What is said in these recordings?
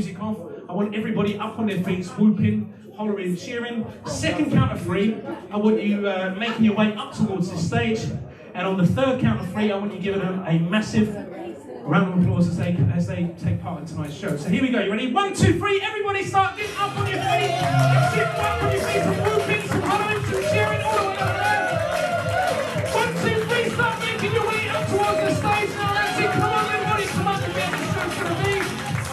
music off. I want everybody up on their feet, whooping, hollering, cheering. Second count of 3, I want you making your way up towards the stage. And on the third count of 3, I want you giving them a massive round of applause as they take part in tonight's show. So here we go. You ready? 1, 2, 3. Everybody start getting up on your feet. Get up on your feet, some whooping, some hollering, some cheering, all the way up there. 1, 2, 3. Start making your way up towards the stage now. That's it. Come on, everybody. Come on and get this show's going to be.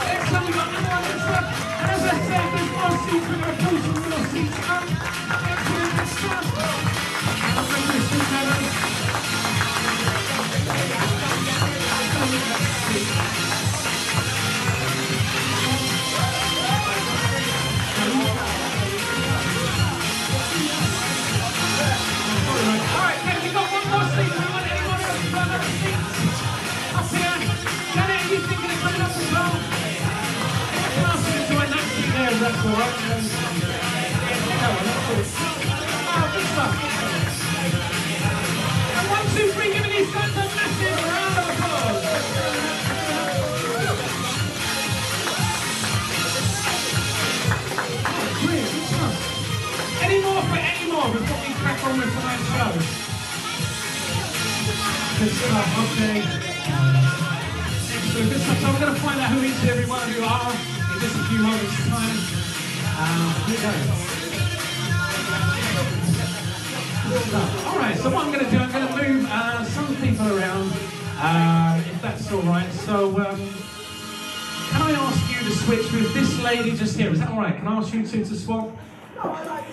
Excellent. We've got everyone that's up. And as I said, there's more seats. We're going to pull some more seats up. Excellent. Good stuff. And I'll bring this in now. That's all right. And 1, 2, 3, giving these guys a massive round of applause. Brilliant, good stuff. Any more before we crack on with tonight's show? Good stuff, okay. Excellent, good stuff. So we're going to find out who each and every one of you are. Just a few moments of time. Here we go. Alright, so what I'm going to do, I'm going to move some people around, if that's alright. So, can I ask you to switch with this lady just here? Is that alright? Can I ask you two to swap?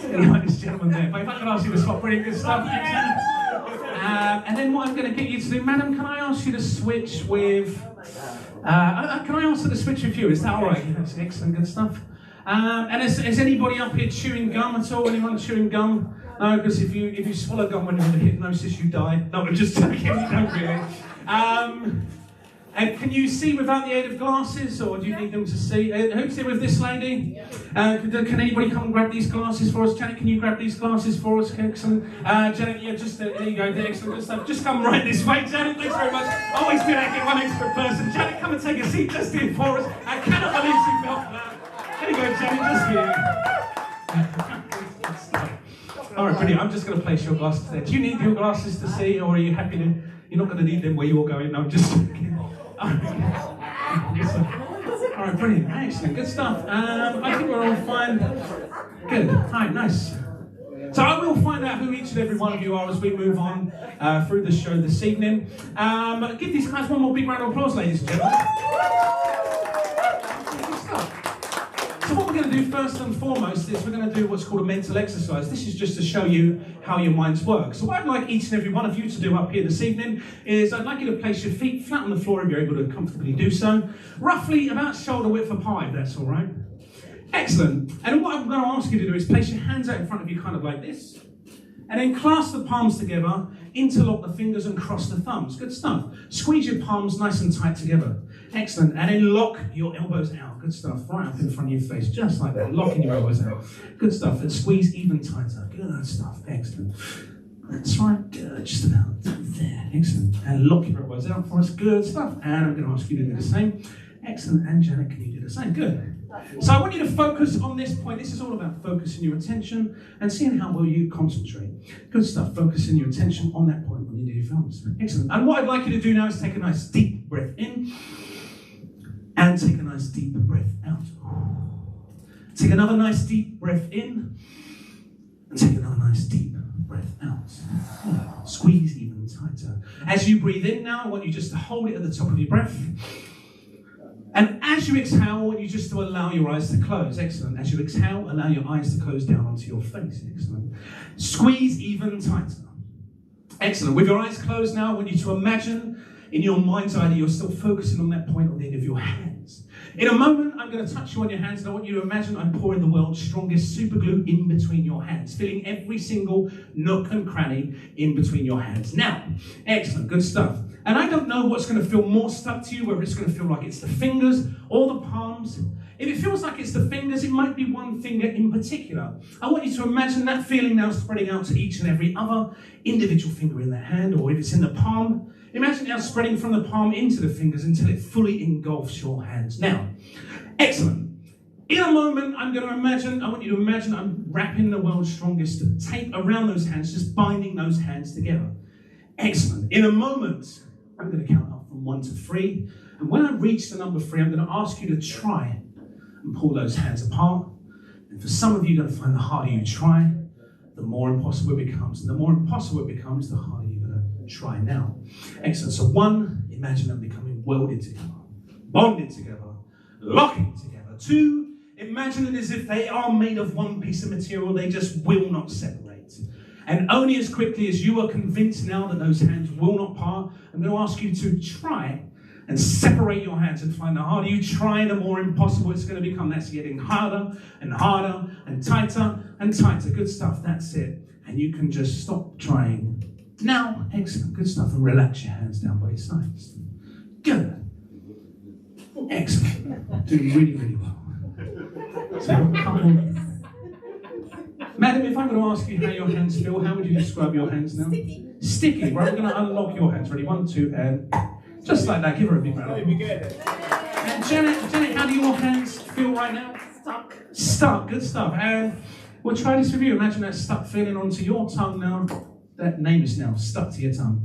This gentleman there. But if I can ask you to swap, pretty good stuff. And then what I'm going to get you to do, madam, can I ask you to switch with... can I ask her to switch with you? Is that all right? That's excellent, good stuff. And is anybody up here chewing gum at all? Anyone chewing gum? No, because if you swallow gum when you're under hypnosis, you die. No, I'm just joking. You don't really. And can you see without the aid of glasses, or do you need them to see? Who's here with this lady? Can anybody come and grab these glasses for us? Janet, can you grab these glasses for us? Excellent. Janet, yeah, just there you go. Excellent, good stuff. Just come right this way, Janet. Thanks very much. Always do that. Get one extra person. Janet, come and take a seat just here for us. I cannot believe she fell for that. There you go, Janet. Just here. All right, brilliant. I'm just going to place your glasses there. Do you need your glasses to see, or are you happy to? You're not going to need them where you're going. No, I'm just. All right, brilliant, excellent, good stuff. I think we're all fine. Good, hi, nice. So I will find out who each and every one of you are as we move on through the show this evening. Give these guys one more big round of applause, ladies and gentlemen. So what we're going to do first and foremost is we're going to do what's called a mental exercise. This is just to show you how your minds work. So what I'd like each and every one of you to do up here this evening is I'd like you to place your feet flat on the floor if you're able to comfortably do so. Roughly about shoulder width apart, if that's all right. Excellent. And what I'm going to ask you to do is place your hands out in front of you kind of like this. And then clasp the palms together, interlock the fingers and cross the thumbs. Good stuff. Squeeze your palms nice and tight together. Excellent. And then lock your elbows out. Good stuff. Right up in front of your face. Just like that. Locking your elbows out. Good stuff. And squeeze even tighter. Good stuff. Excellent. That's right. Good. Just about there. Excellent. And lock your elbows out for us. Good stuff. And I'm going to ask you to do the same. Excellent. And Janet, can you do the same? Good. So I want you to focus on this point. This is all about focusing your attention and seeing how well you concentrate. Good stuff. Focusing your attention on that point when you do your films. Excellent. And what I'd like you to do now is take a nice deep breath in and take a nice deep breath out. Take another nice deep breath in and take another nice deep breath out. Squeeze even tighter. As you breathe in now, I want you just to hold it at the top of your breath. And as you exhale, I want you just to allow your eyes to close. Excellent. As you exhale, allow your eyes to close down onto your face. Excellent. Squeeze even tighter. Excellent. With your eyes closed now, I want you to imagine in your mind's eye that you're still focusing on that point on the end of your hands. In a moment, I'm going to touch you on your hands, and I want you to imagine I'm pouring the world's strongest super glue in between your hands, filling every single nook and cranny in between your hands. Now, excellent, good stuff. And I don't know what's going to feel more stuck to you, whether it's going to feel like it's the fingers or the palms. If it feels like it's the fingers, it might be one finger in particular. I want you to imagine that feeling now spreading out to each and every other individual finger in the hand, or if it's in the palm, imagine now spreading from the palm into the fingers until it fully engulfs your hands. Now, excellent. moment, I want you to imagine I'm wrapping the world's strongest tape around those hands, just binding those hands together. Excellent. In a moment, I'm going to count up from 1 to 3. And when I reach the number 3, I'm going to ask you to try and pull those hands apart. And for some of you, you're going to find the harder you try, the more impossible it becomes. And the more impossible it becomes, the harder you're going to try now. Excellent. So 1, imagine them becoming welded together, bonded together, locking together. 2, imagine it as if they are made of one piece of material, they just will not separate. And only as quickly as you are convinced now that those hands will not part, I'm going to ask you to try and separate your hands and find the harder you try, the more impossible it's going to become. That's getting harder and harder and tighter and tighter. Good stuff, that's it. And you can just stop trying now. Excellent, good stuff. And relax your hands down by your sides. Good. Excellent. Doing really, really well. So, Madam, if I'm going to ask you how your hands feel, how would you describe your hands now? Sticky. Sticky. Right, we're going to unlock your hands. Ready? 1, 2, and just like that. Give her a big round of applause. And Janet, how do your hands feel right now? Stuck. Stuck. Good stuff. And we'll try this with you. Imagine that stuck feeling onto your tongue now. That name is now stuck to your tongue.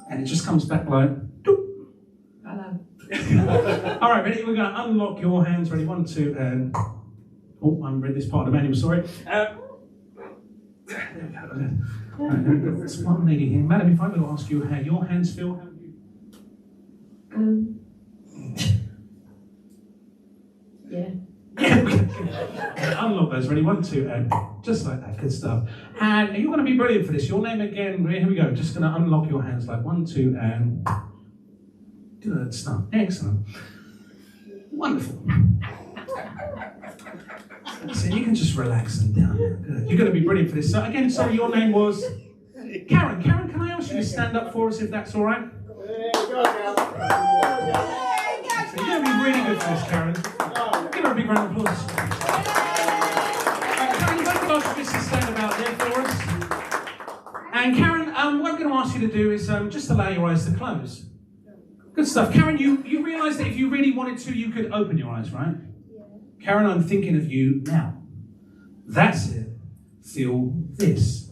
And it just comes back like, doop. Hello. All right, ready? We're going to unlock your hands. Ready? 1, 2, and... Oh, I haven't read this part of the manual, sorry. There we go. Right, there's one lady here. Madam, if I'm going to ask you how your hands feel, how do you... Yeah. Unlock those. Ready? 1, 2, and just like that. Good stuff. And you're going to be brilliant for this. Your name again. Here we go. Just going to unlock your hands like 1, 2, and... Good stuff. Excellent. Wonderful. So you can just relax them down. Good. You're going to be brilliant for this. So again, sorry, your name was Karen. Karen, can I ask you to stand up for us if that's all right? So you're going to be really good for this, Karen. Give her a big round of applause. Karen, if I could ask you just to stand about there for us. And Karen, what I'm going to ask you to do is just allow your eyes to close. Good stuff. Karen, you realise that if you really wanted to, you could open your eyes, right? Yeah. Karen, I'm thinking of you now. That's it. Feel this.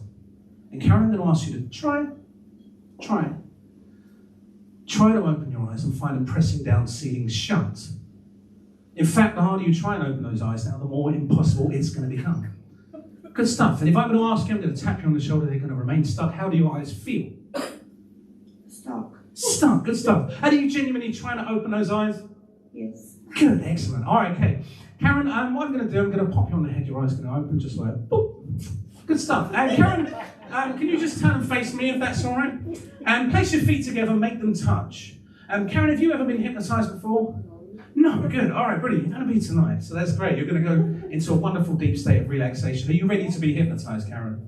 And Karen, I'm going to ask you to try to open your eyes and find them pressing down, sealing shut. In fact, the harder you try and open those eyes now, the more impossible it's going to become. Good stuff. And if I'm going to ask you, I'm going to tap you on the shoulder, they're going to remain stuck. How do your eyes feel? Stuck. Stuck. Good stuff. Are you genuinely trying to open those eyes? Yes. Good, excellent. All right, okay. Karen, what I'm going to do, I'm going to pop you on the head. Your eyes are going to open just like, boop. Good stuff. And Karen, can you just turn and face me if that's all right? And place your feet together, make them touch. Karen, have you ever been hypnotised before? No, good. All right, brilliant. You're going to be tonight, so that's great. You're going to go into a wonderful deep state of relaxation. Are you ready to be hypnotised, Karen?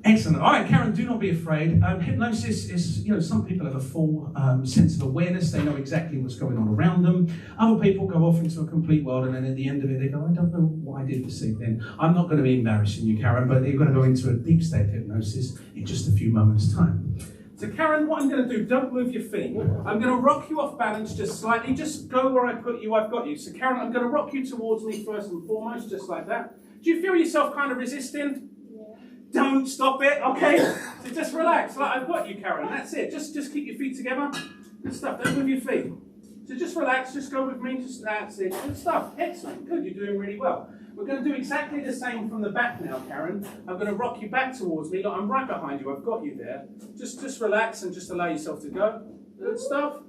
Excellent. All right, Karen, do not be afraid. Hypnosis is, some people have a full sense of awareness. They know exactly what's going on around them. Other people go off into a complete world, and then at the end of it, they go, I don't know what I did this evening. I'm not going to be embarrassing you, Karen, but you're going to go into a deep state of hypnosis in just a few moments' time. So, Karen, what I'm going to do, don't move your feet. I'm going to rock you off balance just slightly. Just go where I put you, I've got you. So, Karen, I'm going to rock you towards me first and foremost, just like that. Do you feel yourself kind of resisting? Don't stop it, okay? So just relax, like I've got you, Karen. That's it. Just keep your feet together. Good stuff. Don't move your feet. So just relax. Just go with me. That's it. Good stuff. Excellent. Good. You're doing really well. We're going to do exactly the same from the back now, Karen. I'm going to rock you back towards me. Look, I'm right behind you. I've got you there. Just relax and just allow yourself to go. Good stuff.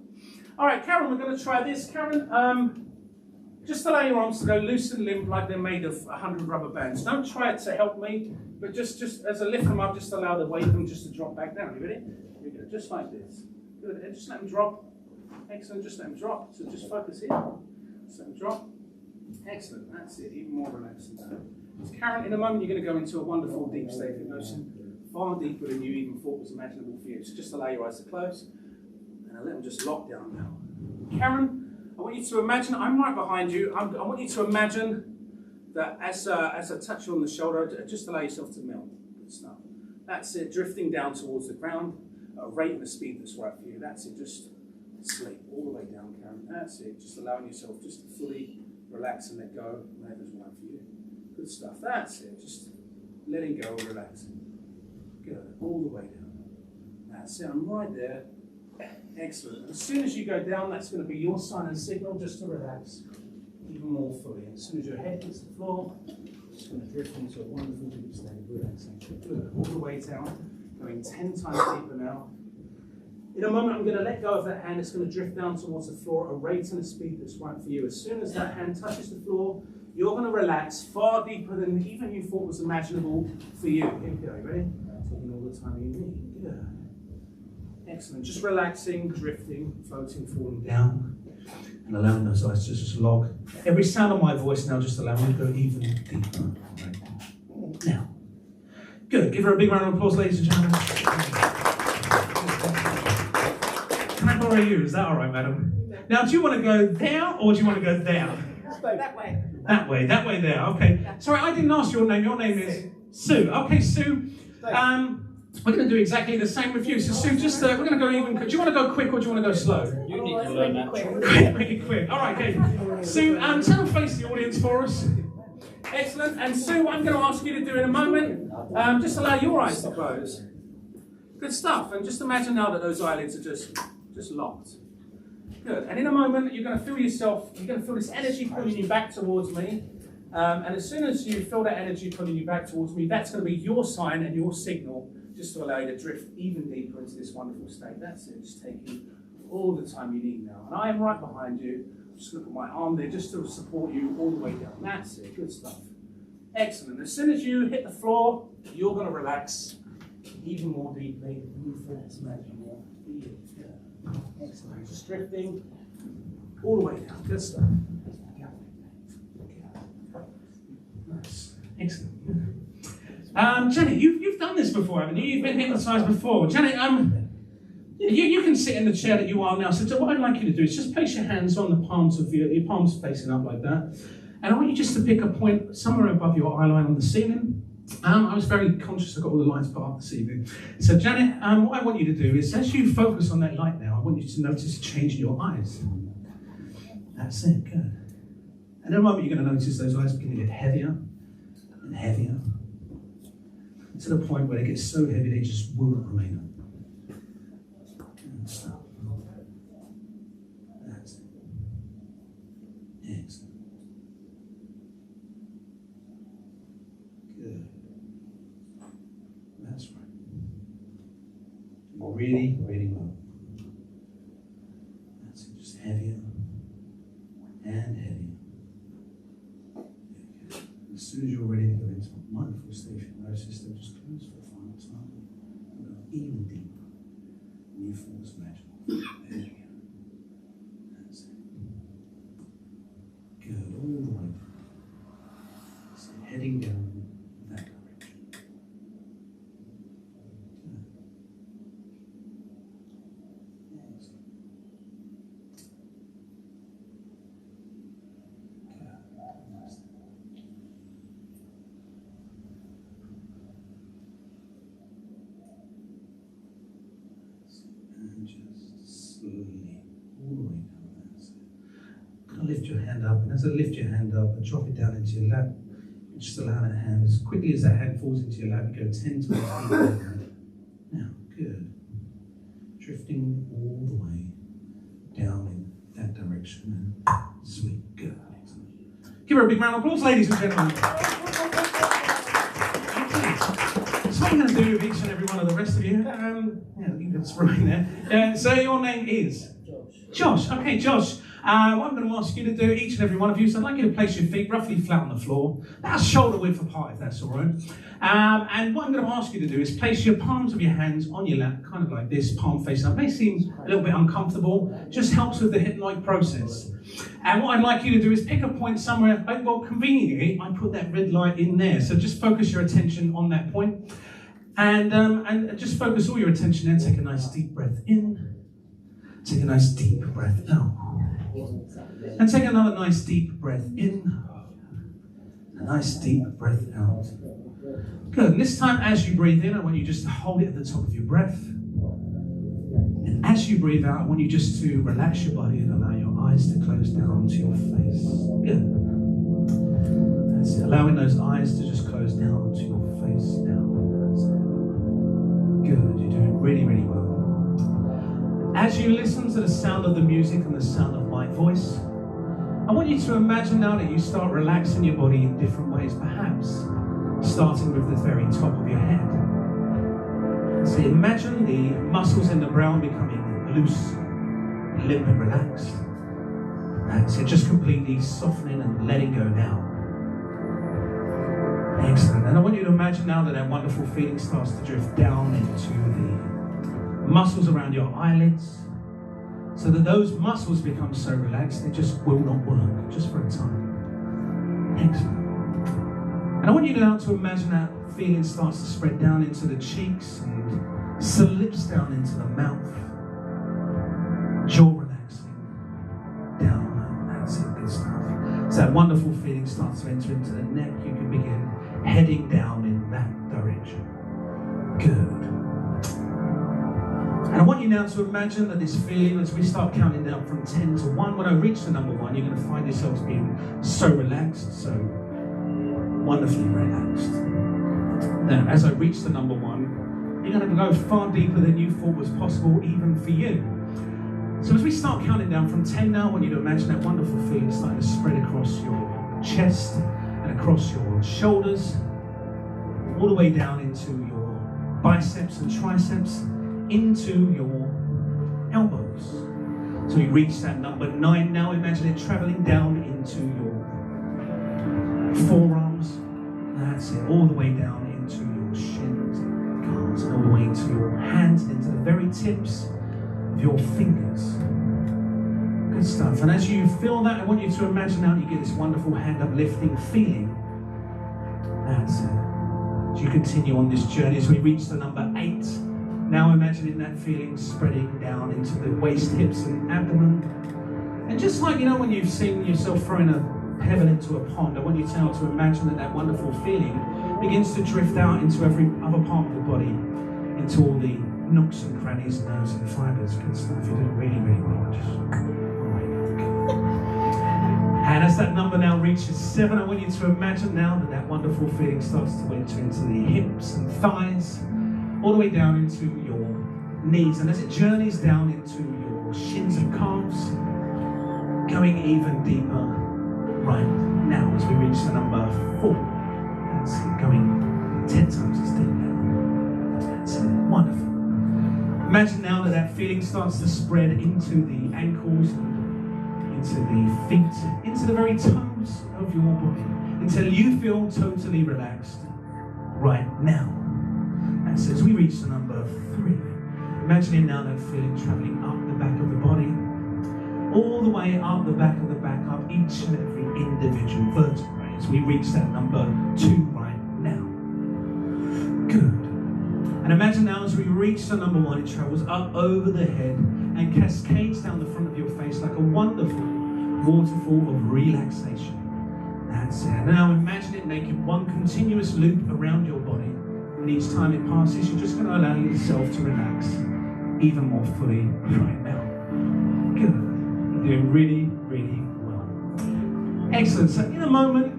All right, Karen. We're going to try this, Karen. Just allow your arms to go loose and limp like they're made of 100 rubber bands. Don't try it to help me, but just as I lift them up, just allow the weight of them just to drop back down. You ready? Here we go. Just like this. Good. And just let them drop. Excellent. Just let them drop. So just focus here. Just let them drop. Excellent. That's it. Even more relaxed than that. So Karen, in a moment, you're going to go into a wonderful deep state of hypnosis, far deeper than you even thought was imaginable for you. So just allow your eyes to close, and I'll let them just lock down now. Karen, I want you to imagine, I'm right behind you, I want you to imagine that as I touch you on the shoulder, just allow yourself to melt. Good stuff. That's it, drifting down towards the ground at a rate and a speed that's right for you. That's it, just Sleep all the way down, Karen. That's it. Just allowing yourself just to fully relax and let go. Whatever's right for you. Good stuff. That's it. Just letting go and relaxing. Good. All the way down. That's it. I'm right there. Excellent. As soon as you go down, that's going to be your sign and signal just to relax even more fully. As soon as your head hits the floor, it's just going to drift into a wonderful deep state of relaxation. Good. All the way down. Going 10 times deeper now. In a moment, I'm going to let go of that hand. It's going to drift down towards the floor at a rate and a speed that's right for you. As soon as that hand touches the floor, you're going to relax far deeper than even you thought was imaginable for you. Here we go. Ready? Taking all the time you need. Good. Excellent. Just relaxing, drifting, floating, falling down, and allowing those eyes to just log. Every sound of my voice now, just allow me to go even deeper. Right. Now. Good. Give her a big round of applause, ladies and gentlemen. Can I borrow you? Is that all right, madam? Now, do you want to go there or do you want to go there? That way. That way, there. Okay. Sorry, I didn't ask your name. Your name is Sue. Okay, Sue. We're going to do exactly the same with you. So, Sue, just we're going to go even. Do you want to go quick or do you want to go slow? You need to learn that. Quick, make it quick. All right, okay. Sue, turn and face the audience for us. Excellent. And Sue, what I'm going to ask you to do in a moment, just allow your eyes to close. Good stuff. And just imagine now that those eyelids are just locked. Good. And in a moment, you're going to feel yourself, you're going to feel this energy pulling you back towards me. And as soon as you feel that energy pulling you back towards me, that's going to be your sign and your signal just to allow you to drift even deeper into this wonderful state. That's it. Just taking all the time you need now. And I am right behind you. I'm just going to put my arm there just to support you all the way down. That's it. Good stuff. Excellent. As soon as you hit the floor, you're going to relax even more deeply. Excellent. Just drifting all the way down. Good stuff. Nice. Excellent. Janet, you've done this before, haven't you? You've been hypnotised before. Janet, you can sit in the chair that you are now. So what I'd like you to do is just place your hands on the palms of your palms facing up like that. And I want you just to pick a point somewhere above your eye line on the ceiling. I was very conscious I got all the lights put up this evening. So Janet, what I want you to do is as you focus on that light now, I want you to notice a change in your eyes. That's it, good. And in a moment you're going to notice those eyes begin to get heavier and heavier, to the point where they get so heavy they just will not remain up. And stop. That's it. Excellent. Good. That's right. Really, really well. That's it. Just heavier and heavier. As soon as you're ready to go into a mindful state of hypnosis, then just close for the final time and go even deeper. And you feel this magic. There you go. That's it. Good. All the way down. So heading down that direction. Good. Excellent. And just slowly, all the way down. That's it. Kind of lift your hand up, and as I lift your hand up and drop it down into your lap, just allow that hand, as quickly as that hand falls into your lap, you go 10 times deeper. Now, good. Drifting all the way down in that direction. And sweet, good. Excellent. Give her a big round of applause, ladies and gentlemen. So what I'm going to do with each and every one of the rest of you, you can just remain there. So your name is? Josh. Okay, Josh. What I'm going to ask you to do, each and every one of you, so I'd like you to place your feet roughly flat on the floor, about shoulder width apart, if that's all right. And what I'm going to ask you to do is place your palms of your hands on your lap, kind of like this, palm facing up. It may seem a little bit uncomfortable, just helps with the hypnotic process. And what I'd like you to do is pick a point somewhere, well, conveniently, I put that red light in there, so just focus your attention on that point. And just focus all your attention there. Take a nice deep breath in. Take a nice deep breath out. And take another nice deep breath in. A nice deep breath out. Good. And this time as you breathe in, I want you just to hold it at the top of your breath. And As you breathe out, I want you just to relax your body and allow your eyes to close down onto your face. Good. That's it. Allowing those eyes to just close down onto your face now. That's it. Good. You're doing really, really well. As you listen to the sound of the music and the sound of my voice, I want you to imagine now that you start relaxing your body in different ways, perhaps starting with the very top of your head. So imagine the muscles in the brow becoming loose, limp and relaxed. That's it, just completely softening and letting go now. Excellent. And I want you to imagine now that that wonderful feeling starts to drift down into the muscles around your eyelids, so that those muscles become so relaxed they just will not work, just for a time. Excellent. And I want you now to imagine that feeling starts to spread down into the cheeks and slips down into the mouth. Jaw relaxing. Down. That's it. Good stuff. So that wonderful feeling starts to enter into the neck. You can begin heading down in that direction. Good. And I want you now to imagine that this feeling, as we start counting down from 10 to 1, when I reach the number 1, you're going to find yourselves being so relaxed, so wonderfully relaxed. Now, as I reach the number 1, you're going to go far deeper than you thought was possible, even for you. So as we start counting down from 10 now, I want you to imagine that wonderful feeling starting to spread across your chest and across your shoulders, all the way down into your biceps and triceps, into your elbows. So you reach that number 9 now. Imagine it traveling down into your forearms. That's it, all the way down into your shins, calves, and all the way into your hands, into the very tips of your fingers. Good stuff. And as you feel that, I want you to imagine now you get this wonderful hand uplifting feeling. That's it. As you continue on this journey, as we reach the number 8, now imagining that feeling spreading down into the waist, hips and abdomen. And just like, you know, when you've seen yourself throwing a pebble into a pond, I want you now to imagine that that wonderful feeling begins to drift out into every other part of the body, into all the nooks and crannies, nerves and fibres. Good stuff. You're doing really, really well. And as that number now reaches 7, I want you to imagine now that that wonderful feeling starts to enter into the hips and thighs, all the way down into your knees, and as it journeys down into your shins and calves, going even deeper right now as we reach the number 4. That's it, going 10 times as deep now. That's it, wonderful. Imagine now that that feeling starts to spread into the ankles, into the feet, into the very toes of your body, until you feel totally relaxed right now. So as we reach the number 3, imagining now that feeling traveling up the back of the body, all the way up the back of the back, up each and every individual vertebrae, as we reach that number 2 right now. Good. And imagine now as we reach the number 1, it travels up over the head and cascades down the front of your face like a wonderful waterfall of relaxation. That's it. Now imagine it making one continuous loop around your body. And each time it passes, you're just going to allow yourself to relax even more fully right now. Good. You're doing really, really well. Excellent. So in a moment,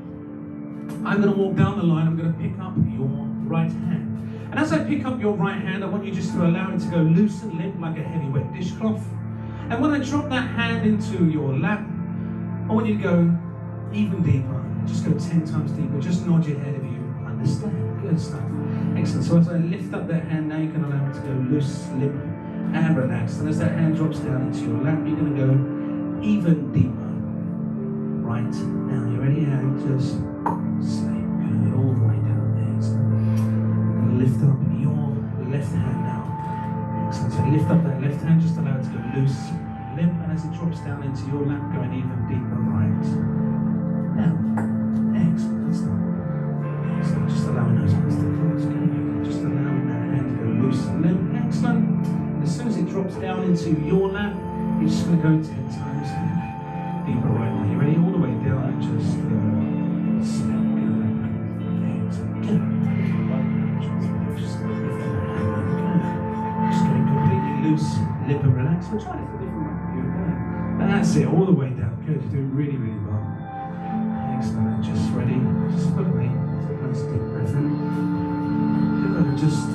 I'm going to walk down the line. I'm going to pick up your right hand. And as I pick up your right hand, I want you just to allow it to go loose and limp like a heavy wet dishcloth. And when I drop that hand into your lap, I want you to go even deeper. Just go 10 times deeper. Just nod your head if you understand. Good stuff. Excellent. So as I lift up that hand now, you can allow it to go loose, limp, and relaxed. And as that hand drops down into your lap, you're going to go even deeper. Right now, you ready? And just stay good all the way down there. So lift up your left hand now. Excellent. So lift up that left hand, just allow it to go loose, limp, and as it drops down into your lap, going even deeper right now. Excellent. Good stuff. Excellent. Just allowing those hands to close. Just allowing that hand to go loose and limp. Excellent. As soon as it drops down into your lap, you're just going to go 10 times deeper right now. You ready? All the way down and just snap. Good. Excellent. Good. Just getting completely loose, lip and So try it for a different way. Good. That's it, all the way down. Good, you're doing really, really well. Excellent. Just ready. Just look at me. Nice deep breath in. Good. Just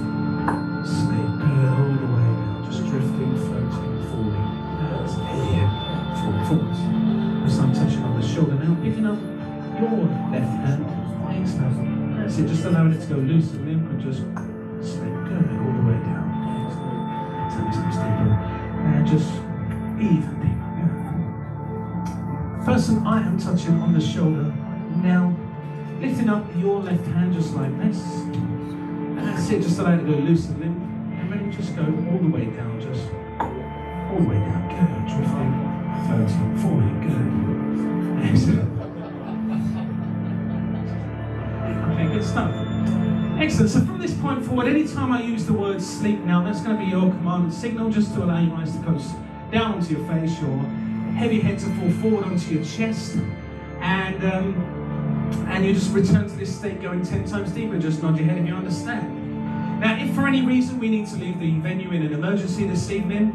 sleep. Good. All the way down. Just drifting, floating, falling. That's it. Forwards. Just I'm touching on the shoulder now. Picking up your left hand. Excellent. That's it. Just allowing it to go loose and limp and just sleep. Good. All the way down. Excellent. Take this deeper. And just even deeper. Person I am touching on the shoulder now, lifting up your left hand just like this. And that's it, just allow it to go loose and limp. And then just go all the way down, just all the way down. Good, drifting, floating, falling, good. Excellent. Okay, good stuff. Excellent, so from this point forward, anytime I use the word sleep now, that's going to be your command and signal just to allow your eyes to go down onto your face, your heavy head to fall forward onto your chest, and you just return to this state going 10 times deeper. Just nod your head if you understand. Now, if for any reason we need to leave the venue in an emergency this evening,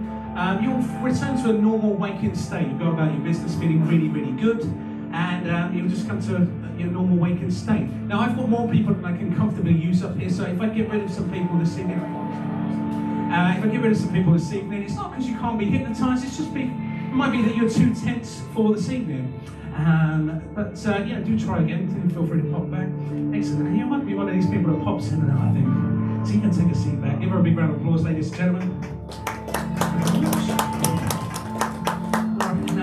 you'll return to a normal waking state. You go about your business feeling really, really good, and you'll just come to your normal waking state. Now, I've got more people that I can comfortably use up here, so if I get rid of some people this evening, it's not because you can't be hypnotised, it's just it might be that you're too tense for this evening. But do try again. Feel free to pop back. Excellent. And you might be one of these people that pops in and out, I think. So you can take a seat back. Give her a big round of applause, ladies and gentlemen.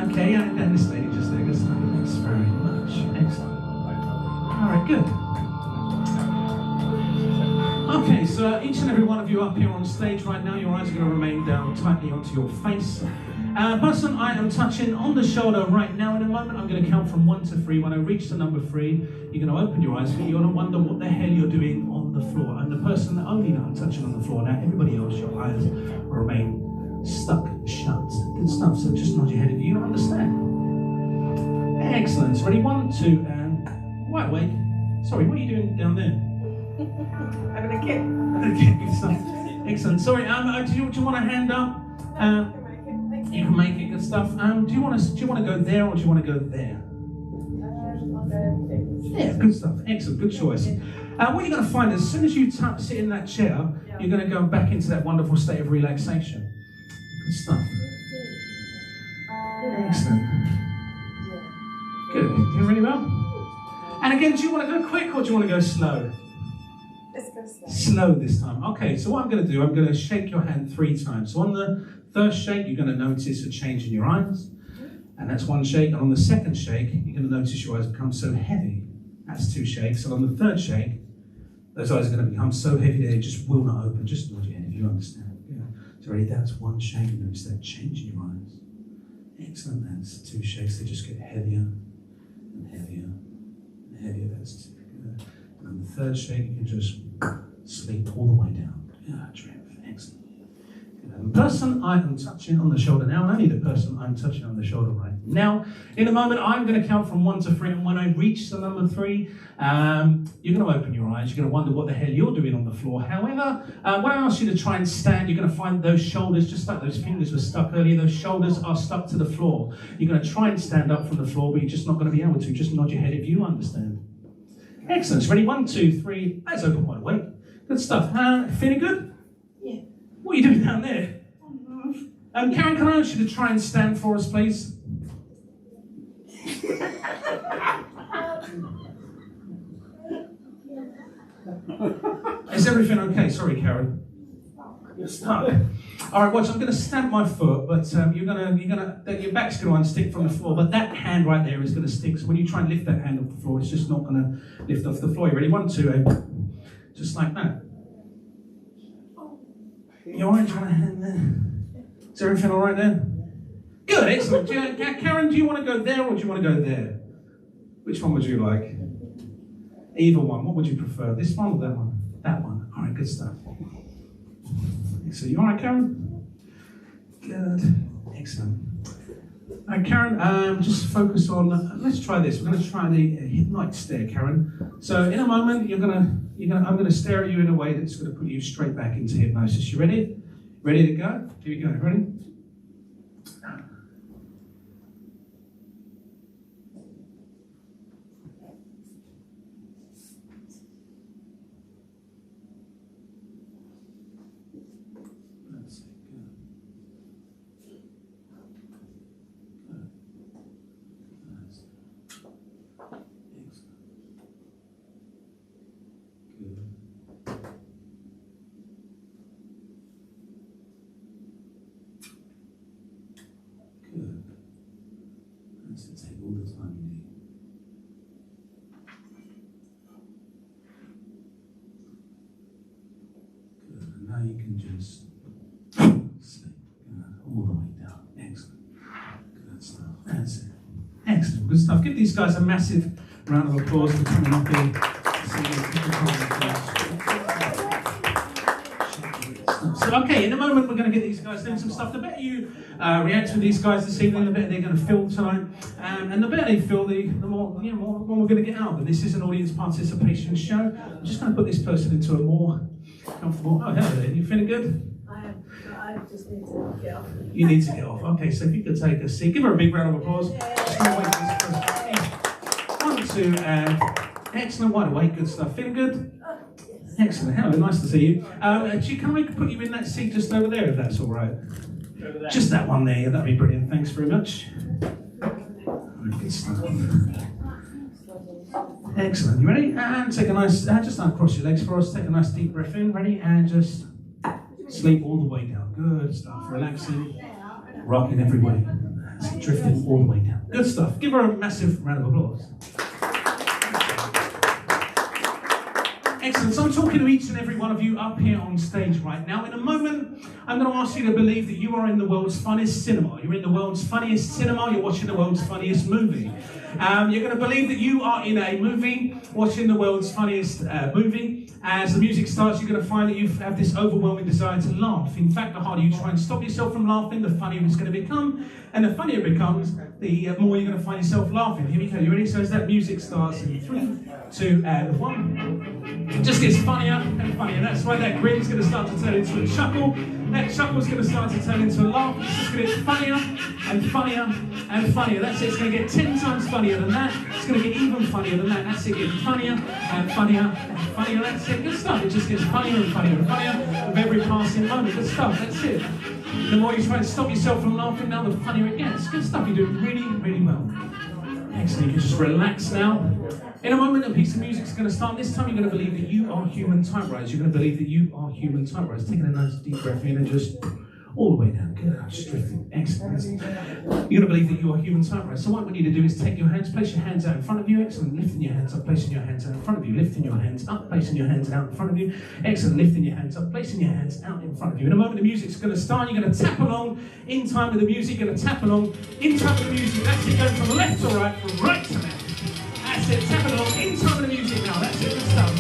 Okay, and this lady just there. Thanks very much. Excellent. All right, good. Okay, so each and every one of you up here on stage right now, your eyes are going to remain down tightly onto your face. Person I am touching on the shoulder right now. In a moment, I'm going to count from 1 to 3. When I reach the number 3, you're going to open your eyes, but you're going to wonder what the hell you're doing on the floor. And the person that only that I'm touching on the floor now, everybody else, your eyes will remain stuck shut. Good stuff. So just nod your head if you understand. Excellent. Ready? 1, 2, and wide awake. Sorry, what are you doing down there? Having a kick. Good stuff. Excellent. Sorry. Do you want a hand up? You can make it. Good stuff. Do you want to go there or do you want to go there? Yeah, good stuff. Excellent. Good choice. What you're going to find is as soon as you sit in that chair, you're going to go back into that wonderful state of relaxation. Good stuff. Excellent. Good. Doing really well. And again, do you want to go quick or do you want to go slow? Let's go slow. Slow this time. Okay, so what I'm going to do, I'm going to shake your hand 3 times. So on the first shake, you're going to notice a change in your eyes. And that's 1 shake. And on the second shake, you're going to notice your eyes become so heavy. That's 2 shakes. And on the third shake, those eyes are going to become so heavy they just will not open. Just nod your head if you understand. Yeah. So ready, that's 1 shake. And notice that change in your eyes. Excellent. That's 2 shakes. They just get heavier and heavier and heavier. That's 2. Good. And on the third shake, you can just sleep all the way down. Yeah, terrific. Excellent. The person I am touching on the shoulder now, and only the person I'm touching on the shoulder right now, in a moment I'm going to count from 1 to 3, and when I reach the number 3, you're going to open your eyes, you're going to wonder what the hell you're doing on the floor. However, when I ask you to try and stand, you're going to find those shoulders, just like those fingers were stuck earlier, those shoulders are stuck to the floor. You're going to try and stand up from the floor, but you're just not going to be able to. Just nod your head if you understand. Excellent. Ready? 1, 2, 3. Eyes open wide awake. Good stuff. Feeling good? Yeah. What are you doing down there? Karen, can I ask you to try and stand for us, please? Is everything okay? Sorry, Karen. You're stuck. All right, watch. I'm going to stamp my foot, but your back's going to unstick from the floor. But that hand right there is going to stick. So when you try and lift that hand off the floor, it's just not going to lift off the floor. You ready? 1, 2, just like that. You all right? Do you want a hand there? Is everything all right there? Good, excellent. Karen, do you want to go there or do you want to go there? Which one would you like? Either one. What would you prefer? This one or that one? That one. All right, good stuff. So you all right, Karen? Good. Excellent. Karen, just focus on. Let's try this. We're going to try the hypnotic stare, Karen. So in a moment, I'm going to stare at you in a way that's going to put you straight back into hypnosis. You ready? Ready to go? Here we go. Ready? Take all the time you need. Good. And now you can just sleep. Good. All the way down. Excellent. Good stuff. That's it. Excellent. Good stuff. Give these guys a massive round of applause for coming up here. So, okay, in a moment we're going to get these guys doing some stuff. The better you react with these guys this evening, the better they're going to feel tonight. And the better they feel, the more we're going to get out of them. This is an audience participation show. I'm just going to put this person into a more comfortable... Oh, hello there. You feeling good? I am. I just need to get off. You need to get off. Okay, so if you could take a seat. Give her a big round of applause. Just gonna wait for this person. 1, 2, and... Excellent. Wide awake. Good stuff. Feeling good? Excellent. Hello, nice to see you. Can I put you in that seat just over there, if that's all right? Just that one there. That'd be brilliant. Thanks very much. Good stuff. Excellent. You ready? And take a nice. Just uncross your legs for us. Take a nice deep breath in. Ready? And just sleep all the way down. Good stuff. Relaxing, rocking every way. Drifting all the way down. Good stuff. Give her a massive round of applause. Excellent. So I'm talking to each and every one of you up here on stage right now. In a moment, I'm going to ask you to believe that you are in the world's funniest cinema. You're in the world's funniest cinema. You're watching the world's funniest movie. You're going to believe that you are in a movie, watching the world's funniest movie. As the music starts, you're going to find that you have this overwhelming desire to laugh. In fact, the harder you try and stop yourself from laughing, the funnier it's going to become. And the funnier it becomes, the more you're going to find yourself laughing. Here we go. You ready? So as that music starts in 3, 2, and 1. It just gets funnier and funnier. That's why that grin's going to start to turn into a chuckle. That chuckle's going to start to turn into a laugh. It's just going to get funnier and funnier and funnier. That's it. It's going to get 10 times funnier than that. It's going to get even funnier than that. That's it. Getting funnier and funnier and funnier. That's it. Good stuff. It just gets funnier and funnier and funnier with every passing moment. Good stuff. That's it. The more you try and stop yourself from laughing now, the funnier it gets. Good stuff. You're doing really, really well. Excellent. You can just relax now. In a moment, a piece of music is going to start. This time, you're going to believe that you are human typewriters. You're going to believe that you are human typewriters. Taking a nice deep breath in and just all the way down. Good. Just drifting. Excellent. You're going to believe that you are human typewriters. So what we need to do is take your hands, place your hands out in front of you. Excellent. Lifting your hands up, placing your hands out in front of you. Lifting your hands up, placing your hands out in front of you. Excellent. Lifting your hands up, placing your hands out in front of you. In a moment, the music's going to start. You're going to tap along in time with the music. You're going to tap along in time with the music. That's it. Going from left to right, from right to left. That's it, tap along in time with the music now. That's it, good stuff.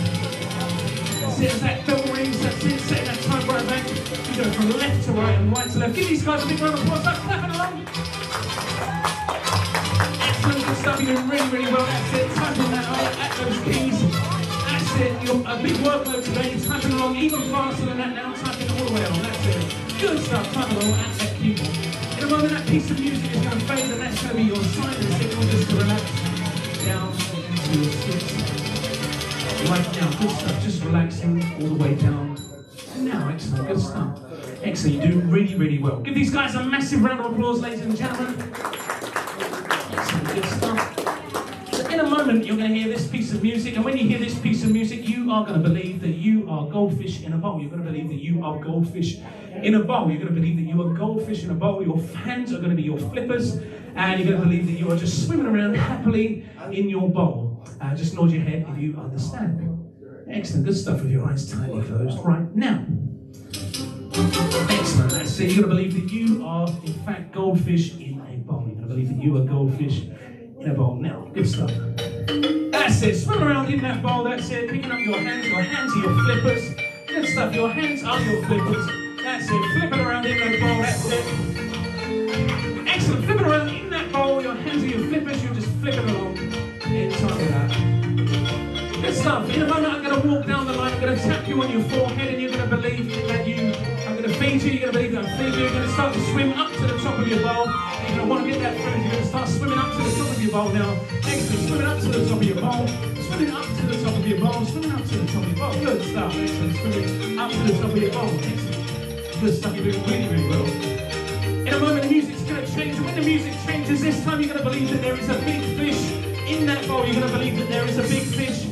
That's it, as that bell rings, that's it, setting that time right back. You go from left to right and right to left. Give these guys a big round of applause. Start clapping along. Excellent, good stuff. You're doing really, really well. That's it, typing that out at those keys. That's it, you're a big workload today. You're typing along even faster than that now, typing all the way along. That's it. Good stuff, typing along at that keyboard. In a moment, that piece of music is going to fade, and that's going to be your silent signal just to relax down into your seat. Right now, good stuff, just relaxing all the way down. And now, excellent, good stuff. Excellent, you're doing really, really well. Give these guys a massive round of applause, ladies and gentlemen. Excellent, good stuff. So in a moment, you're going to hear this piece of music, and when you hear this piece of music, you are going to believe that you are goldfish in a bowl. You're going to believe that you are goldfish in a bowl. You're going to believe that you are goldfish in a bowl. Your hands are going to be your flippers, and you're going to believe that you are just swimming around happily in your bowl. Just nod your head if you understand. Excellent, good stuff with your eyes tightly closed right now. Excellent, that's it. You're going to believe that you are, in fact, goldfish in a bowl. You're going to believe that you are goldfish in a bowl. Now, good stuff. That's it, swim around in that bowl, that's it. Picking up your hands are your flippers. Good stuff, your hands are your flippers. That's it, flipping around in that bowl, that's it. Excellent, flipping around in that bowl, your hands are your flippers, you're just flipping along in time with that. Good stuff. In a moment, I'm going to walk down the line, I'm going to tap you on your forehead, and you're going to believe that you, I'm going to feed feeds you, you're going to believe that I'm feeding you. You're going to start to swim up to the top of your bowl. You're going to want to get that through. You're going to start swimming up to the top of your bowl now. Excellent. Swimming up to the top of your bowl. Swimming up to the top of your bowl. Swimming up to the top of your bowl. Good stuff. Excellent. Swimming up to the top of your bowl. Excellent. Good stuff. You're doing really, really well. In a moment, the music's going to change. And when the music changes, this time you're going to believe that there is a big fish in that bowl. You're going to believe that there is a big fish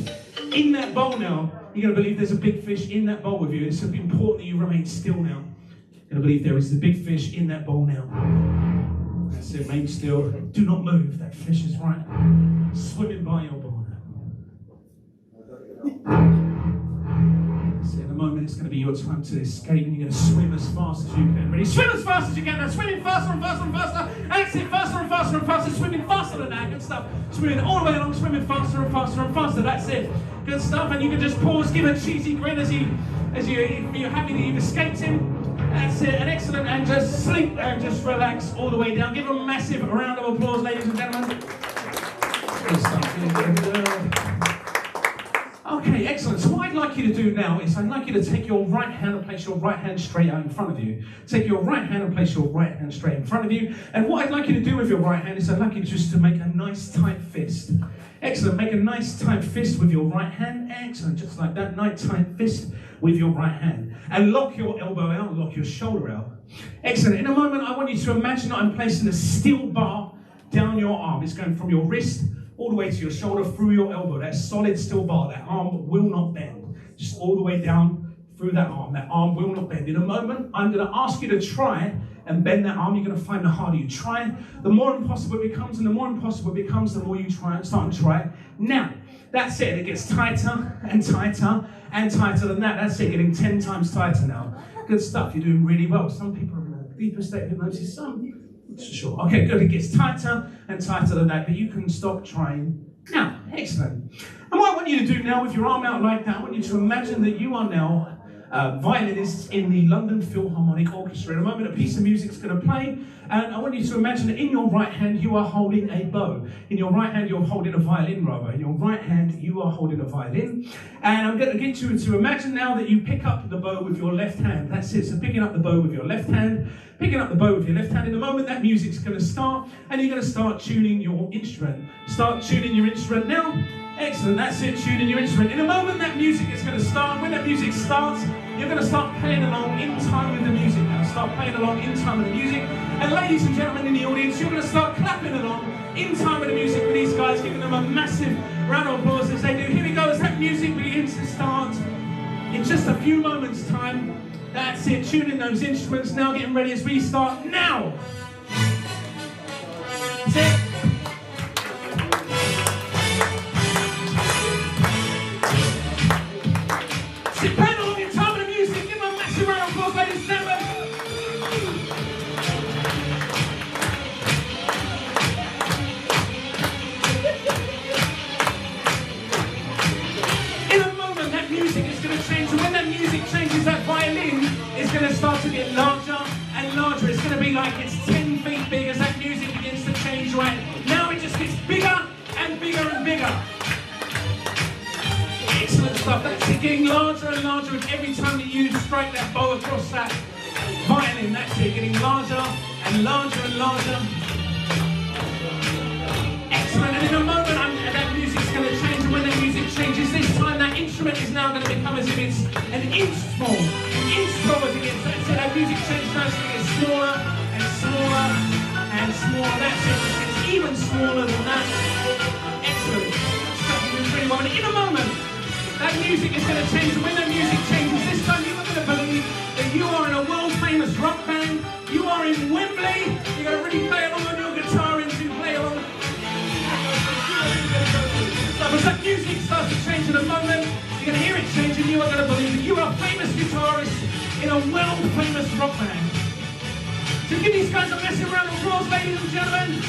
in that bowl now. You're going to believe there's a big fish in that bowl with you. It's important that you remain still now. You're going to believe there is a big fish in that bowl now. That's it, remain still. Do not move. That fish is right swimming by your bowl now. That's it. In a moment, it's going to be your time to escape, and you're going to swim as fast as you can. Ready? Swim as fast as you can. Now, swimming faster and faster and faster. That's it. Faster and faster and faster. Swimming faster than that. Good stuff. Swimming all the way along. Swimming faster and faster and faster. That's it. Good stuff. And you can just pause, give a cheesy grin as you're happy that you've escaped him. That's it. And excellent. And just sleep and just relax all the way down. Give a massive round of applause, ladies and gentlemen. Good stuff. Okay, excellent. So what I'd like you to do now is I'd like you to take your right hand and place your right hand straight out in front of you. Take your right hand and place your right hand straight in front of you. And what I'd like you to do with your right hand is I'd like you just to make a nice tight fist. Excellent. Make a nice tight fist with your right hand. Excellent. Just like that. Nice tight fist with your right hand. And lock your elbow out. Lock your shoulder out. Excellent. In a moment, I want you to imagine that I'm placing a steel bar down your arm. It's going from your wrist all the way to your shoulder, through your elbow. That solid steel bar, that arm will not bend. Just all the way down through that arm. That arm will not bend. In a moment, I'm going to ask you to try and bend that arm. You're going to find the harder you try, the more impossible it becomes, and the more impossible it becomes, the more you try and start and try. Now, that's it. It gets tighter and tighter and tighter than that. That's it, getting 10 times tighter now. Good stuff. You're doing really well. Some people are in a deeper state of hypnosis, some sure. Okay, good. It gets tighter and tighter than that, but you can stop trying now. Excellent. And what I want you to do now with your arm out like that, I want you to imagine that you are now violinists in the London Philharmonic Orchestra. In a moment, a piece of music is going to play, and I want you to imagine that in your right hand, you are holding a bow. In your right hand, you're holding a violin, rather. In your right hand, you are holding a violin. And I'm going to get you to imagine now that you pick up the bow with your left hand. That's it. So picking up the bow with your left hand, picking up the bow with your left hand. In a moment, that music's going to start, and you're going to start tuning your instrument. Start tuning your instrument now. Excellent, that's it, tuning your instrument. In a moment, that music is going to start. When that music starts, you're going to start playing along in time with the music now. Start playing along in time with the music. And ladies and gentlemen in the audience, you're going to start clapping along in time with the music with these guys, giving them a massive round of applause as they do. Here we go, as that music begins to start in just a few moments' time. That's it, tuning those instruments now, getting ready as we start now. That's it. Sit playing along in time with the music. Give them a massive round of applause, ladies and gentlemen. In a moment, that music is going to change. And when that music changes, that violin is going to start to get larger and larger. It's going to be like it's 10 feet big as that music begins to change right now. It just gets bigger and bigger and bigger. Excellent stuff. That's it, getting larger and larger every time that you strike that bow across that violin. That's it, getting larger and larger and larger. Excellent. And in a moment, that music's going to change. And when that music changes this time, that instrument is now going to become as if it's an inch small. An inch small as it gets. That's it. That music changes now, so it gets smaller and smaller and smaller. That's it. It's even smaller than that. Excellent. Stuff you do pretty well. And in a moment, that music is going to change, and when that music changes, this time you are going to believe that you are in a world-famous rock band. You are in Wembley. You're going to really play along on your guitar and to play along. So as that music starts to change in a moment, you're going to hear it change, and you are going to believe that you are famous guitarists in a world-famous rock band. So give these guys a massive round of applause, ladies and gentlemen.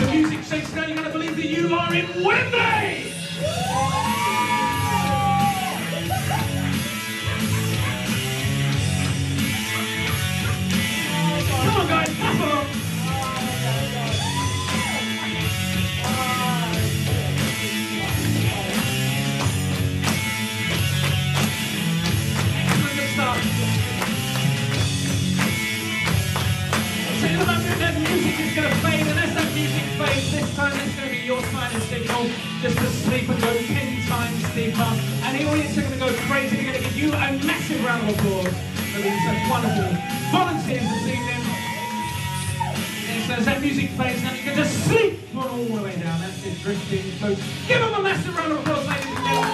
The music shakes now, you're going to believe that you are in Wembley! Come on guys, clap along! just to sleep and go 10 times deeper. And the audience are going to go crazy. They're going to give you a massive round of applause for these wonderful volunteers this evening. So as that music plays now, you can just sleep all the way down. That's it, drifting close. Give them a massive round of applause, ladies and gentlemen.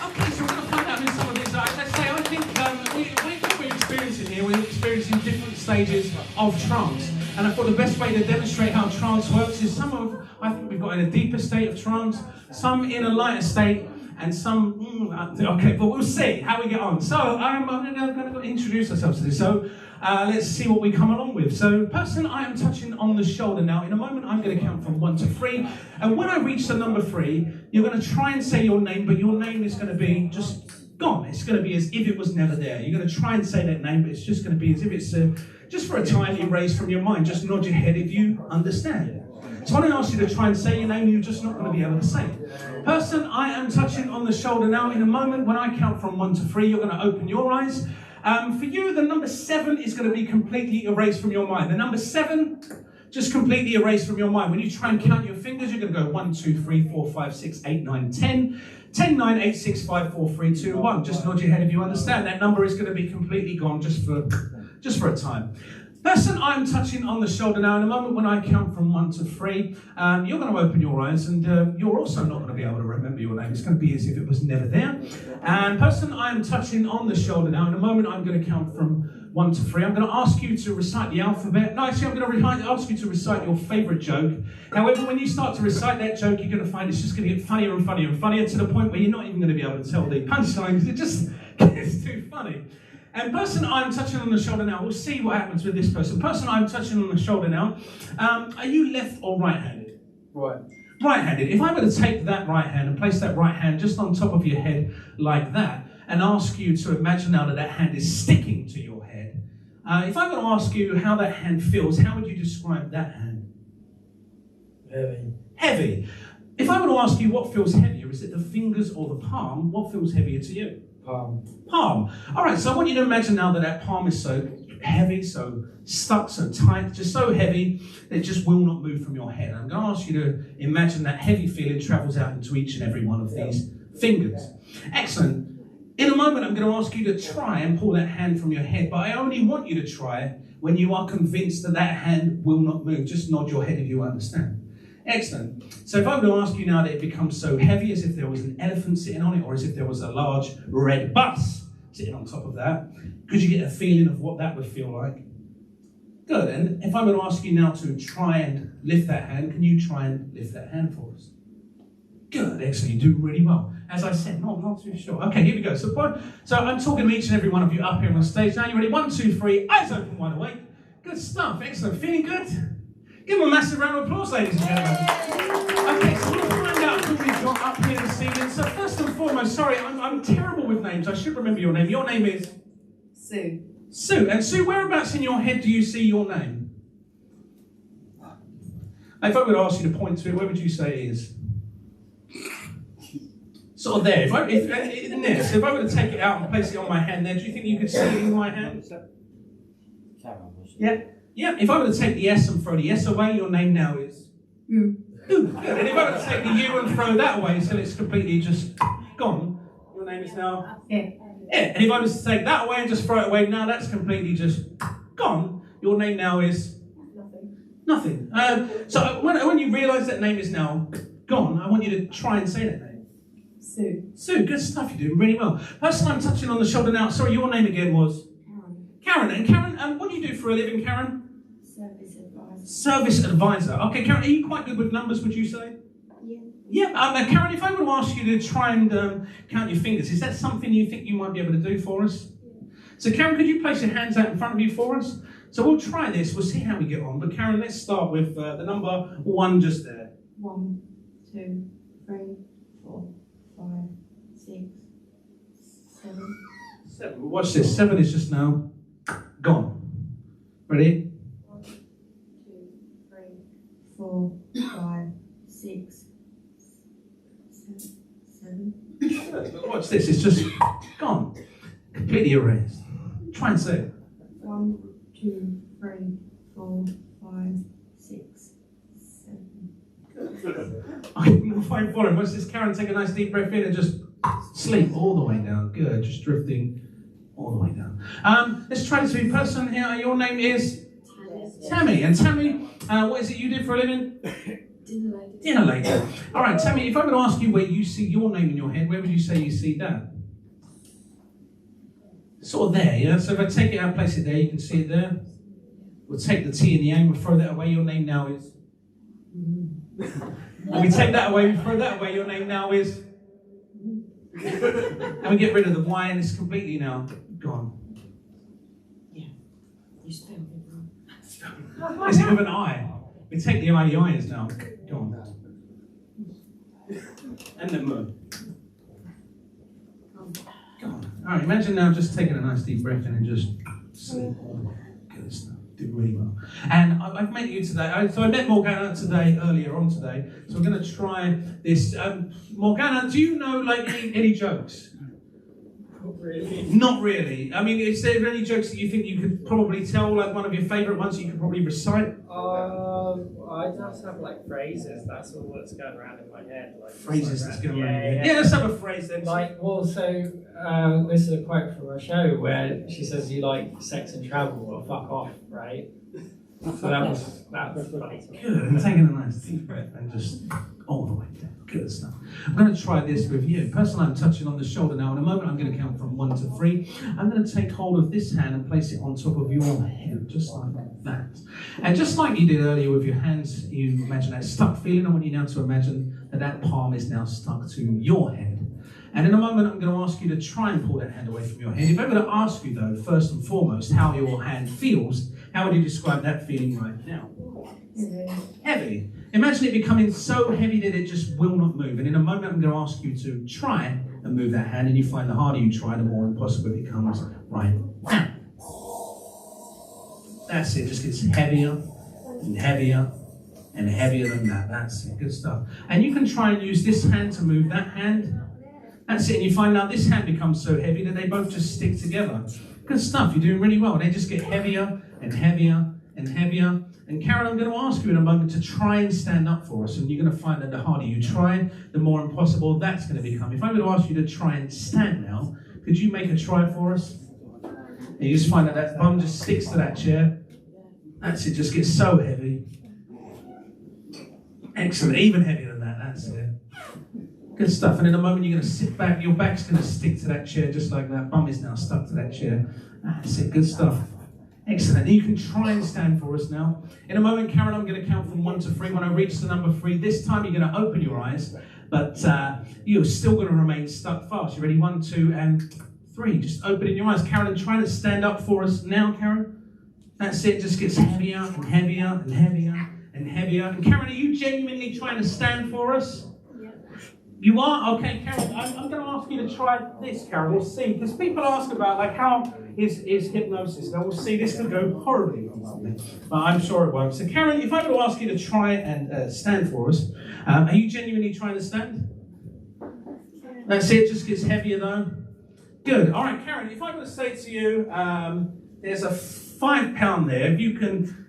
Okay, so we're going to find out who some of these are. As I say, I think what we're experiencing here, we're experiencing different stages of trance. And I thought the best way to demonstrate how trance works is I think we've got in a deeper state of trance, some in a lighter state, and some, okay, but we'll see how we get on. So I'm going to introduce ourselves to this. So let's see what we come along with. So person I am touching on the shoulder now. In a moment, I'm going to count from 1 to 3. And when I reach the number 3, you're going to try and say your name, but your name is going to be just gone. It's going to be as if it was never there. You're going to try and say that name, but it's just going to be as if it's just for a time erased from your mind. Just nod your head if you understand. So when I ask you to try and say your name, you're just not going to be able to say it. Person I am touching on the shoulder now. In a moment, when I count from 1 to 3, you're going to open your eyes. For you, the number 7 is going to be completely erased from your mind. The number 7, just completely erased from your mind. When you try and count your fingers, you're going to go 1, 2, 3, 4, 5, 6, 8, 9, 10. 10, 9, 8, 6, 5, 4, 3, 2, 1. Just nod your head if you understand. That number is going to be completely gone just for a time. Person I'm touching on the shoulder now. In a moment when I count from 1 to 3, you're going to open your eyes and you're also not going to be able to remember your name. It's going to be as if it was never there. And person I'm touching on the shoulder now. In a moment I'm going to count from 1 to 3. I'm going to ask you to recite the alphabet. No, actually I'm going to ask you to recite your favourite joke. However, when you start to recite that joke, you're going to find it's just going to get funnier and funnier and funnier to the point where you're not even going to be able to tell the punchline because it just gets too funny. And person I'm touching on the shoulder now, we'll see what happens with this person. Person I'm touching on the shoulder now, are you left or right-handed? Right. Right-handed. If I were to take that right hand and place that right hand just on top of your head like that, and ask you to imagine now that that hand is sticking to your head, if I'm going to ask you how that hand feels, how would you describe that hand? Heavy. Heavy. If I were to ask you what feels heavier, is it the fingers or the palm? What feels heavier to you? Palm. Palm. All right, so I want you to imagine now that that palm is so heavy, so stuck, so tight, just so heavy that it just will not move from your head. I'm going to ask you to imagine that heavy feeling travels out into each and every one of these fingers. Excellent. In a moment, I'm going to ask you to try and pull that hand from your head, but I only want you to try it when you are convinced that that hand will not move. Just nod your head if you understand. Excellent. So if I were to ask you now that it becomes so heavy as if there was an elephant sitting on it or as if there was a large red bus sitting on top of that, could you get a feeling of what that would feel like? Good. And if I were to ask you now to try and lift that hand, can you try and lift that hand for us? Good. Excellent. You do really well. As I said, not too sure. Okay, here we go. So I'm talking to each and every one of you up here on stage. Now you ready? 1, 2, 3. Eyes open, wide awake. Good stuff. Excellent. Feeling good? Give them a massive round of applause, ladies and gentlemen. Okay, so we'll find out who we've got up here this evening. So first and foremost, sorry, I'm terrible with names. I should remember your name. Your name is? Sue. Sue. And Sue, whereabouts in your head do you see your name? If I were to ask you to point to it, where would you say it is? Sort of there. If I were to take it out and place it on my hand there, do you think you could see it in my hand? Yeah. Yeah, if I were to take the S and throw the S away, your name now is? U. Good. And if I were to take the U and throw that away until it's completely just gone, your name is now? Yeah. Yeah. And if I was to take that away and just throw it away, now that's completely just gone, your name now is? Nothing. Nothing. So when you realise that name is now gone, I want you to try and say that name. Sue. Sue, good stuff, you're doing really well. Person I'm touching on the shoulder now, sorry, your name again was? Karen. And Karen, what do you do for a living, Karen? Service advisor. Service advisor. Okay, Karen, are you quite good with numbers, would you say? Yeah. Yeah. Karen, if I were to ask you to try and count your fingers, is that something you think you might be able to do for us? Yeah. So, Karen, could you place your hands out in front of you for us? So we'll try this. We'll see how we get on. But, Karen, let's start with the number 1 just there. 1, 2, 3, 4, 5, 6, 7. 7. Watch this. 7 is just now gone. Ready? 1, 2, 3, 4, 5, 6, 7. But watch this. It's just gone. Completely erased. Try and say it. 1, 2, 3, 4, 5, 6, 7. I'm fine following. Watch this, Karen, take a nice deep breath in and just sleep all the way down. Good, just drifting all the way down. Let's try this with you. Person here, your name is? Tammy. And Tammy, what is it you do for a living? Dinner later. All right, Tammy, if I were to ask you where you see your name in your head, where would you say you see that? Sort of there, yeah? So if I take it out, place it there, you can see it there. We'll take the T and the A, we'll throw that away, your name now is? And we take that away, we throw that away, your name now is? And we get rid of the Y and it's completely now gone. Yeah. You spelled it wrong. Is it with an I? We take the I, the I is now gone. And then moon. Gone. Alright, imagine now just taking a nice deep breath in and just sleep. Good stuff. Did really well. And I've met you today. So I met Morgana today, earlier on today. So we're going to try this. Morgana, do you know like any jokes? Not really. Not really. I mean, is there any jokes that you think you could probably tell, like one of your favourite ones that you could probably recite? I just have like phrases. That's all that's going around in my head. Like Phrases that's going around. Yeah. Yeah, let's have a phrase then. Like, well, so this is a quote from a show where she says, "You like sex and travel, well, fuck off," right? So that was funny. Good. And taking a nice deep breath and just all the way down. Good stuff. I'm going to try this with you. Personally, I'm touching on the shoulder now. In a moment, I'm going to count from 1 to 3. I'm going to take hold of this hand and place it on top of your head, just like that. And just like you did earlier with your hands, you imagine that stuck feeling. I want you now to imagine that that palm is now stuck to your head. And in a moment, I'm going to ask you to try and pull that hand away from your head. If I'm going to ask you, though, first and foremost, how your hand feels, how would you describe that feeling right now? Heavy. Imagine it becoming so heavy that it just will not move. And in a moment, I'm going to ask you to try and move that hand. And you find the harder you try, the more impossible it becomes right now. That's it. It just gets heavier and heavier and heavier than that. That's it. Good stuff. And you can try and use this hand to move that hand. That's it. And you find now this hand becomes so heavy that they both just stick together. Good stuff. You're doing really well. They just get heavier and heavier and heavier. And Karen, I'm going to ask you in a moment to try and stand up for us. And you're going to find that the harder you try, the more impossible that's going to become. If I'm going to ask you to try and stand now, could you make a try for us? And you just find that that bum just sticks to that chair. That's it. Just gets so heavy. Excellent. Even heavier than that. That's it. Good stuff. And in a moment, you're going to sit back. Your back's going to stick to that chair just like that. Bum is now stuck to that chair. That's it. Good stuff. Excellent. You can try and stand for us now. In a moment, Karen, I'm going to count from 1 to 3. When I reach the number 3, this time you're going to open your eyes, but you're still going to remain stuck fast. You ready? 1, 2, and 3. Just opening your eyes. Karen, try to stand up for us now, Karen. That's it. Just gets heavier and heavier and heavier and heavier. And Karen, are you genuinely trying to stand for us? You are? Okay, Karen, I'm going to ask you to try this, Karen. We'll see. Because people ask about, like, how is hypnosis? Now, we'll see. This could go horribly wrong, but I'm sure it won't. So, Karen, if I were to ask you to try and stand for us, are you genuinely trying to stand? That's it. Just gets heavier, though. Good. All right, Karen, if I were to say to you, there's a £5 there. If you can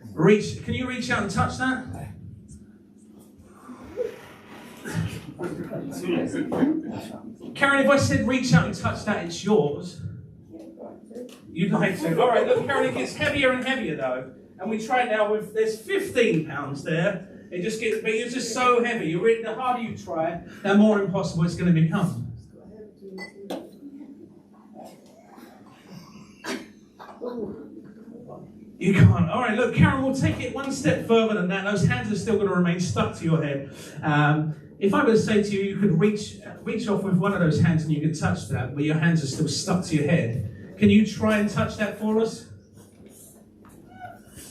you reach out and touch that? Karen, if I said reach out and touch that, it's yours. You'd like to. All right, look, Karen, it gets heavier and heavier though. And we try now with, there's £15 there. It just gets, but it's just so heavy. The harder you try, the more impossible it's going to become. You can't. All right, look, Karen, we'll take it one step further than that. Those hands are still going to remain stuck to your head. If I were to say to you, you could reach off with one of those hands and you could touch that, but your hands are still stuck to your head. Can you try and touch that for us?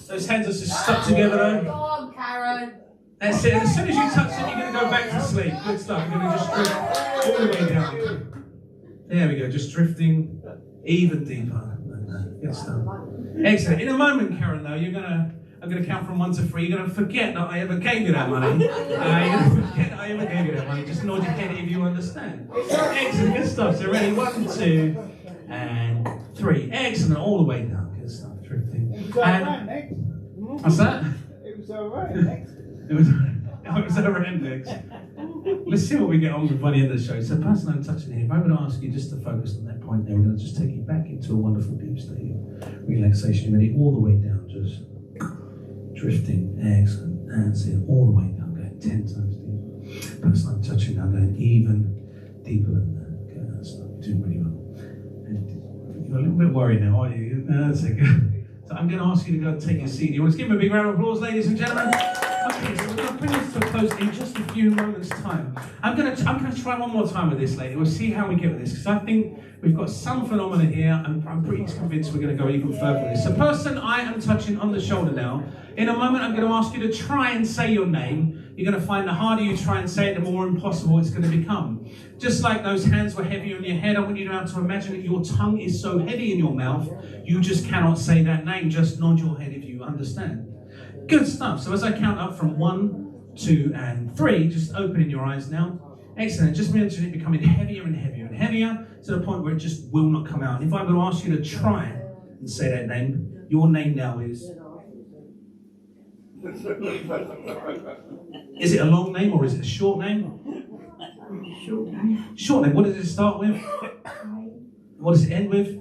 Those hands are just stuck together though. Go on, Karen. That's it. And as soon as you touch it, you're going to go back to sleep. Good stuff. You're going to just drift all the way down. There we go. Just drifting even deeper. Good stuff. Excellent. In a moment, Karen, though, I'm going to count from 1 to 3. You're going to forget that I ever gave you that money. You're going to forget that I ever gave you that money. Just nod your head if you understand. Excellent. Good stuff. So ready? 1, 2, and 3. Excellent. All the way down. Good stuff. Drifting. It was alright, next. What's that? It was alright, next. It was It's horrendous. Let's see what we get on with by the end of the show. So, person I'm touching here, if I'm going to ask you just to focus on that point there, we're going to just take you back into a wonderful deep state of relaxation. Ready? All the way down, just drifting. Excellent. That's it. All the way down, going 10 times deeper. Person I'm touching now, going even deeper than that. Okay, that's doing really well. And you're a little bit worried now, aren't you? That's it. So I'm going to ask you to go and take your seat. You want to give him a big round of applause, ladies and gentlemen? Okay, so we're going to bring this to a close in just a few moments' time. I'm going to try one more time with this lady. We'll see how we get with this, because I think we've got some phenomena here, and I'm pretty convinced we're going to go even further with this. The person I am touching on the shoulder now, in a moment I'm going to ask you to try and say your name. You're going to find the harder you try and say it, the more impossible it's going to become. Just like those hands were heavier in your head, I want you now to imagine that your tongue is so heavy in your mouth, you just cannot say that name. Just nod your head if you understand. Good stuff. So as I count up from 1, 2, and 3, just opening your eyes now. Excellent. Just imagine it becoming heavier and heavier and heavier to the point where it just will not come out. And if I'm going to ask you to try and say that name, your name now is... Is it a long name or is it a short name? Short name. Short name. What does it start with? What does it end with?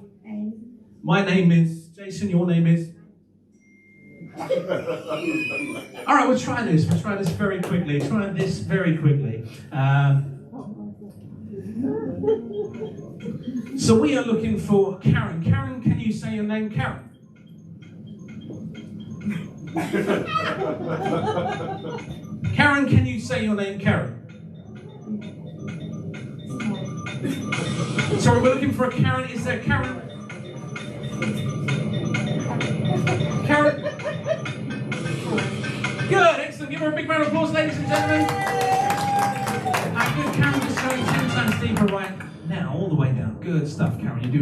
My name is Jason. Your name is? All right, we'll try this. We'll try this very quickly. Try this very quickly. So we are looking for Karen. Karen, can you say your name, Karen? Karen, can you say your name, Karen? Sorry, we're looking for a Karen. Is there Karen? Karen? Good, excellent. Give her a big round of applause, ladies and gentlemen. Good, Karen, just going 10 times deeper right now, all the way down. Good stuff, Karen. You're doing